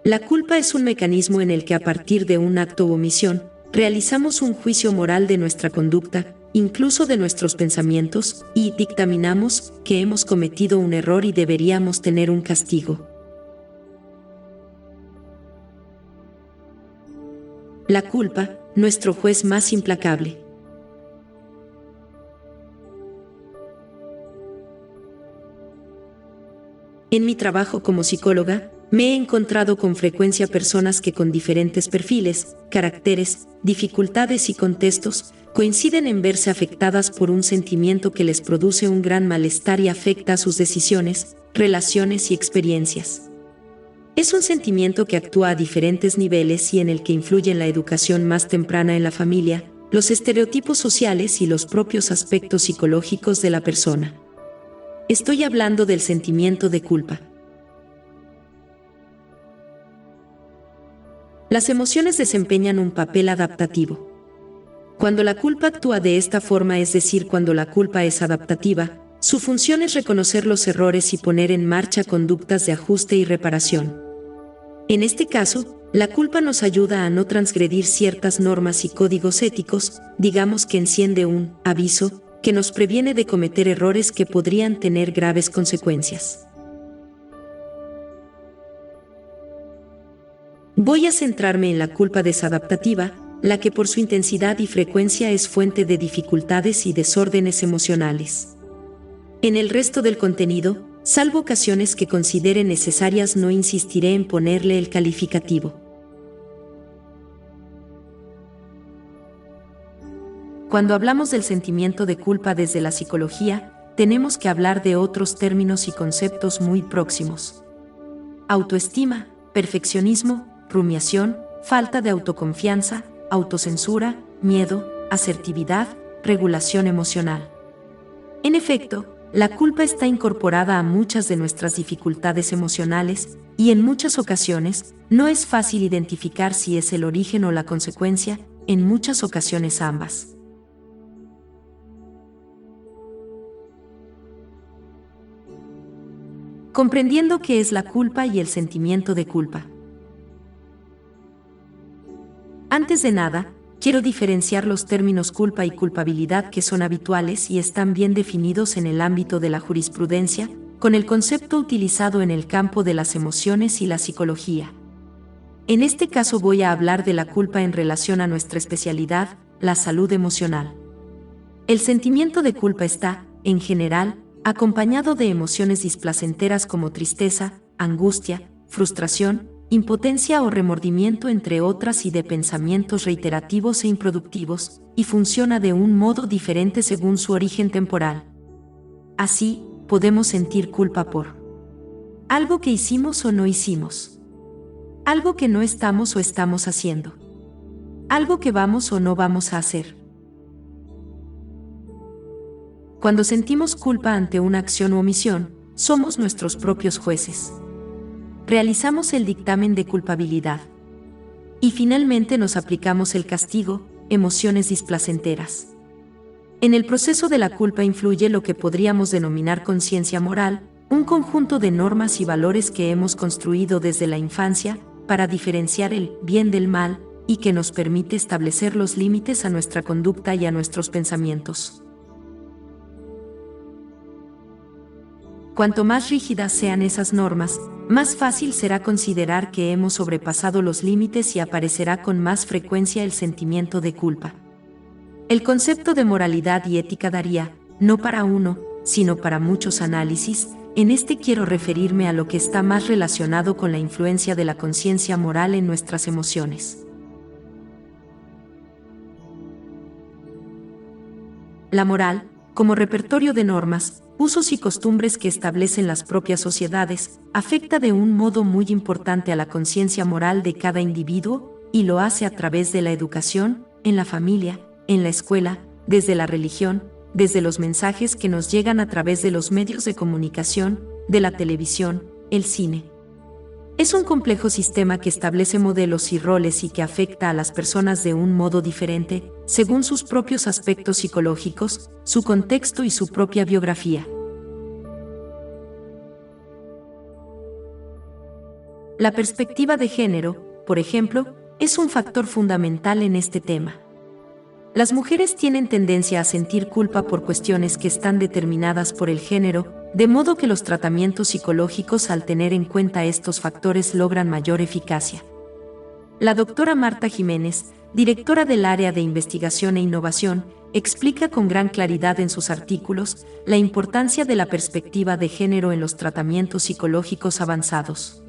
La culpa es un mecanismo en el que a partir de un acto o omisión, realizamos un juicio moral de nuestra conducta, incluso de nuestros pensamientos, y dictaminamos que hemos cometido un error y deberíamos tener un castigo. La culpa, nuestro juez más implacable. En mi trabajo como psicóloga, me he encontrado con frecuencia personas que con diferentes perfiles, caracteres, dificultades y contextos, coinciden en verse afectadas por un sentimiento que les produce un gran malestar y afecta a sus decisiones, relaciones y experiencias. Es un sentimiento que actúa a diferentes niveles y en el que influyen la educación más temprana en la familia, los estereotipos sociales y los propios aspectos psicológicos de la persona. Estoy hablando del sentimiento de culpa. Las emociones desempeñan un papel adaptativo. Cuando la culpa actúa de esta forma, es decir, cuando la culpa es adaptativa, su función es reconocer los errores y poner en marcha conductas de ajuste y reparación. En este caso, la culpa nos ayuda a no transgredir ciertas normas y códigos éticos, digamos que enciende un aviso que nos previene de cometer errores que podrían tener graves consecuencias. Voy a centrarme en la culpa desadaptativa, la que por su intensidad y frecuencia es fuente de dificultades y desórdenes emocionales. En el resto del contenido, salvo ocasiones que considere necesarias, no insistiré en ponerle el calificativo. Cuando hablamos del sentimiento de culpa desde la psicología, tenemos que hablar de otros términos y conceptos muy próximos. Autoestima, perfeccionismo, rumiación, falta de autoconfianza, autocensura, miedo, asertividad, regulación emocional. En efecto, la culpa está incorporada a muchas de nuestras dificultades emocionales y en muchas ocasiones no es fácil identificar si es el origen o la consecuencia, en muchas ocasiones ambas. Comprendiendo qué es la culpa y el sentimiento de culpa. Antes de nada, quiero diferenciar los términos culpa y culpabilidad, que son habituales y están bien definidos en el ámbito de la jurisprudencia, con el concepto utilizado en el campo de las emociones y la psicología. En este caso voy a hablar de la culpa en relación a nuestra especialidad, la salud emocional. El sentimiento de culpa está, en general, acompañado de emociones displacenteras como tristeza, angustia, frustración, impotencia o remordimiento, entre otras, y de pensamientos reiterativos e improductivos, y funciona de un modo diferente según su origen temporal. Así, podemos sentir culpa por algo que hicimos o no hicimos, algo que no estamos o estamos haciendo, algo que vamos o no vamos a hacer. Cuando sentimos culpa ante una acción u omisión, somos nuestros propios jueces. Realizamos el dictamen de culpabilidad. Y finalmente nos aplicamos el castigo, emociones displacenteras. En el proceso de la culpa influye lo que podríamos denominar conciencia moral, un conjunto de normas y valores que hemos construido desde la infancia para diferenciar el bien del mal y que nos permite establecer los límites a nuestra conducta y a nuestros pensamientos. Cuanto más rígidas sean esas normas, más fácil será considerar que hemos sobrepasado los límites y aparecerá con más frecuencia el sentimiento de culpa. El concepto de moralidad y ética daría, no para uno, sino para muchos análisis. En este quiero referirme a lo que está más relacionado con la influencia de la conciencia moral en nuestras emociones. La moral, como repertorio de normas, usos y costumbres que establecen las propias sociedades, afecta de un modo muy importante a la conciencia moral de cada individuo, y lo hace a través de la educación, en la familia, en la escuela, desde la religión, desde los mensajes que nos llegan a través de los medios de comunicación, de la televisión, el cine. Es un complejo sistema que establece modelos y roles y que afecta a las personas de un modo diferente, según sus propios aspectos psicológicos, su contexto y su propia biografía. La perspectiva de género, por ejemplo, es un factor fundamental en este tema. Las mujeres tienen tendencia a sentir culpa por cuestiones que están determinadas por el género, de modo que los tratamientos psicológicos al tener en cuenta estos factores logran mayor eficacia. La doctora Marta Jiménez, directora del área de investigación e innovación, explica con gran claridad en sus artículos la importancia de la perspectiva de género en los tratamientos psicológicos avanzados.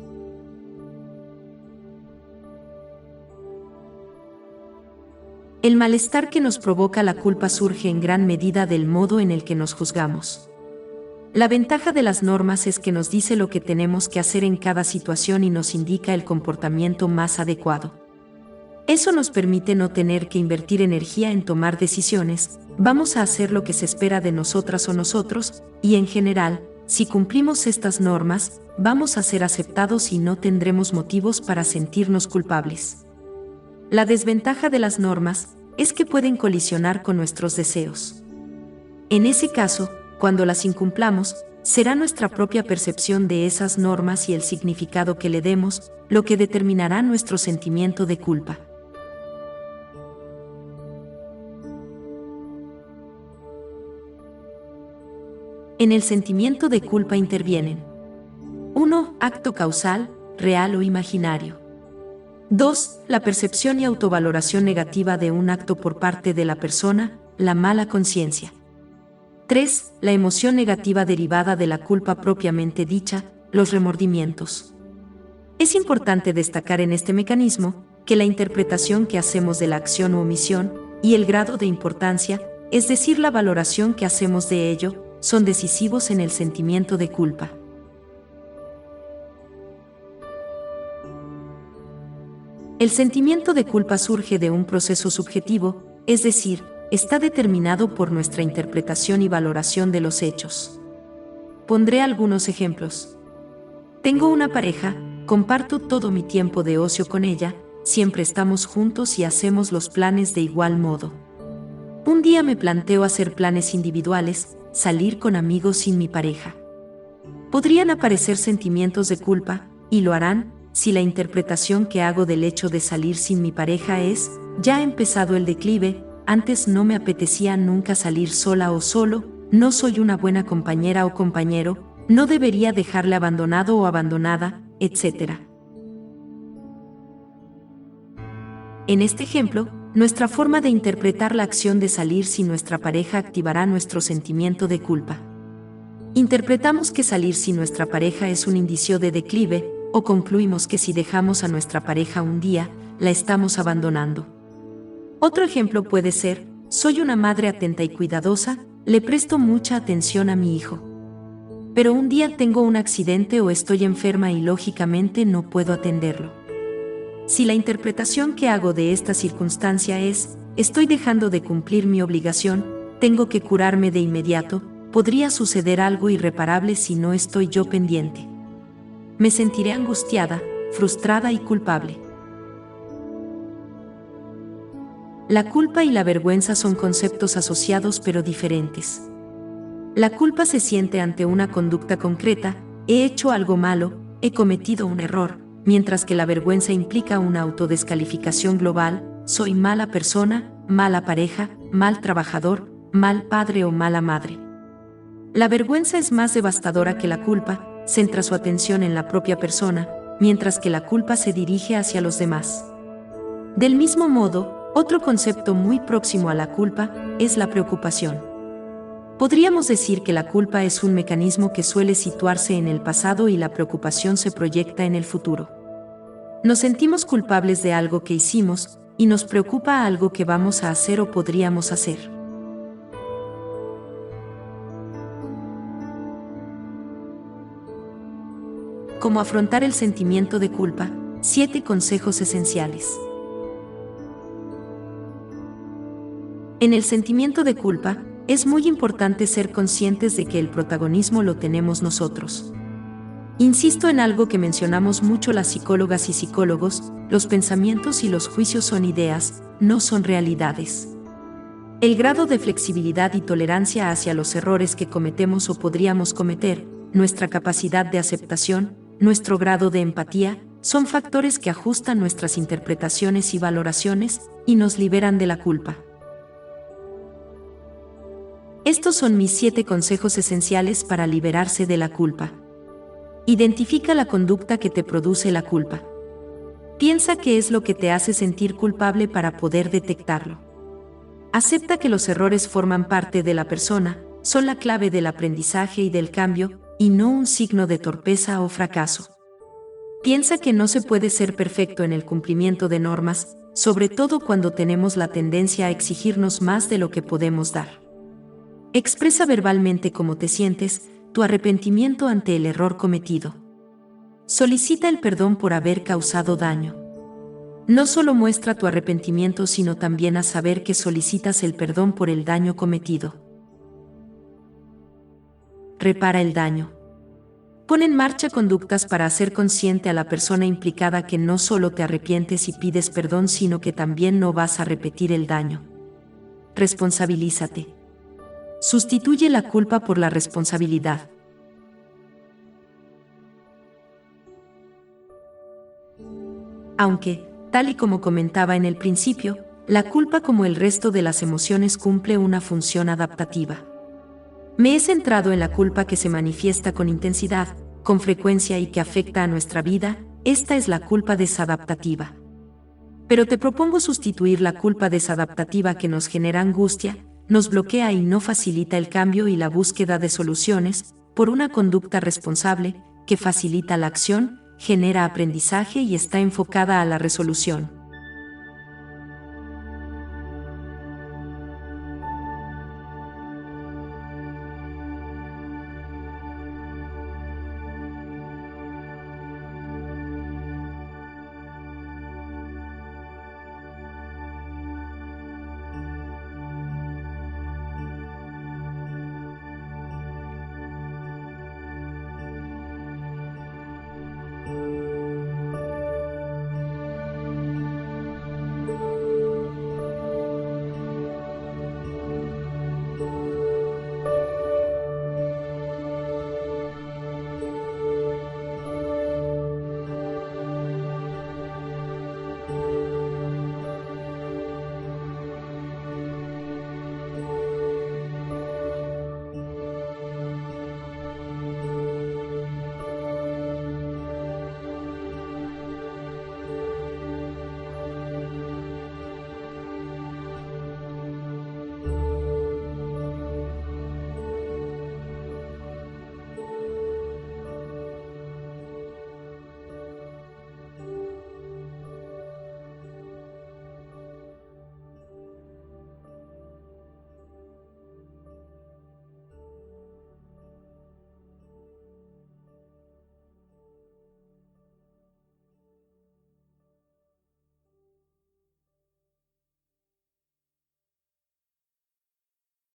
El malestar que nos provoca la culpa surge en gran medida del modo en el que nos juzgamos. La ventaja de las normas es que nos dice lo que tenemos que hacer en cada situación y nos indica el comportamiento más adecuado. Eso nos permite no tener que invertir energía en tomar decisiones, vamos a hacer lo que se espera de nosotras o nosotros, y en general, si cumplimos estas normas, vamos a ser aceptados y no tendremos motivos para sentirnos culpables. La desventaja de las normas es que pueden colisionar con nuestros deseos. En ese caso, cuando las incumplamos, será nuestra propia percepción de esas normas y el significado que le demos lo que determinará nuestro sentimiento de culpa. En el sentimiento de culpa intervienen 1. Acto causal, real o imaginario. 2. La percepción y autovaloración negativa de un acto por parte de la persona, la mala conciencia. 3. La emoción negativa derivada de la culpa propiamente dicha, los remordimientos. Es importante destacar en este mecanismo que la interpretación que hacemos de la acción u omisión y el grado de importancia, es decir, la valoración que hacemos de ello, son decisivos en el sentimiento de culpa. El sentimiento de culpa surge de un proceso subjetivo, es decir, está determinado por nuestra interpretación y valoración de los hechos. Pondré algunos ejemplos. Tengo una pareja, comparto todo mi tiempo de ocio con ella, siempre estamos juntos y hacemos los planes de igual modo. Un día me planteo hacer planes individuales, salir con amigos sin mi pareja. Podrían aparecer sentimientos de culpa, y lo harán, si la interpretación que hago del hecho de salir sin mi pareja es, ya ha empezado el declive, antes no me apetecía nunca salir sola o solo, no soy una buena compañera o compañero, no debería dejarle abandonado o abandonada, etc. En este ejemplo, nuestra forma de interpretar la acción de salir sin nuestra pareja activará nuestro sentimiento de culpa. Interpretamos que salir sin nuestra pareja es un indicio de declive, o concluimos que si dejamos a nuestra pareja un día, la estamos abandonando. Otro ejemplo puede ser, soy una madre atenta y cuidadosa, le presto mucha atención a mi hijo. Pero un día tengo un accidente o estoy enferma y lógicamente no puedo atenderlo. Si la interpretación que hago de esta circunstancia es, estoy dejando de cumplir mi obligación, tengo que curarme de inmediato, podría suceder algo irreparable si no estoy yo pendiente. Me sentiré angustiada, frustrada y culpable. La culpa y la vergüenza son conceptos asociados pero diferentes. La culpa se siente ante una conducta concreta, he hecho algo malo, he cometido un error, mientras que la vergüenza implica una autodescalificación global, soy mala persona, mala pareja, mal trabajador, mal padre o mala madre. La vergüenza es más devastadora que la culpa, centra su atención en la propia persona, mientras que la culpa se dirige hacia los demás. Del mismo modo, otro concepto muy próximo a la culpa es la preocupación. Podríamos decir que la culpa es un mecanismo que suele situarse en el pasado y la preocupación se proyecta en el futuro. Nos sentimos culpables de algo que hicimos y nos preocupa algo que vamos a hacer o podríamos hacer. ¿Cómo afrontar el sentimiento de culpa? 7 consejos esenciales. En el sentimiento de culpa, es muy importante ser conscientes de que el protagonismo lo tenemos nosotros. Insisto en algo que mencionamos mucho las psicólogas y psicólogos, los pensamientos y los juicios son ideas, no son realidades. El grado de flexibilidad y tolerancia hacia los errores que cometemos o podríamos cometer, nuestra capacidad de aceptación, nuestro grado de empatía, son factores que ajustan nuestras interpretaciones y valoraciones y nos liberan de la culpa. Estos son mis 7 consejos esenciales para liberarse de la culpa. Identifica la conducta que te produce la culpa. Piensa qué es lo que te hace sentir culpable para poder detectarlo. Acepta que los errores forman parte de la persona, son la clave del aprendizaje y del cambio, y no un signo de torpeza o fracaso. Piensa que no se puede ser perfecto en el cumplimiento de normas, sobre todo cuando tenemos la tendencia a exigirnos más de lo que podemos dar. Expresa verbalmente cómo te sientes, tu arrepentimiento ante el error cometido. Solicita el perdón por haber causado daño. No solo muestra tu arrepentimiento, sino también haz saber que solicitas el perdón por el daño cometido. Repara el daño. Pon en marcha conductas para hacer consciente a la persona implicada que no solo te arrepientes y pides perdón, sino que también no vas a repetir el daño. Responsabilízate. Sustituye la culpa por la responsabilidad. Aunque, tal y como comentaba en el principio, la culpa, como el resto de las emociones, cumple una función adaptativa. Me he centrado en la culpa que se manifiesta con intensidad, con frecuencia y que afecta a nuestra vida. Esta es la culpa desadaptativa. Pero te propongo sustituir la culpa desadaptativa que nos genera angustia, nos bloquea y no facilita el cambio y la búsqueda de soluciones, por una conducta responsable, que facilita la acción, genera aprendizaje y está enfocada a la resolución.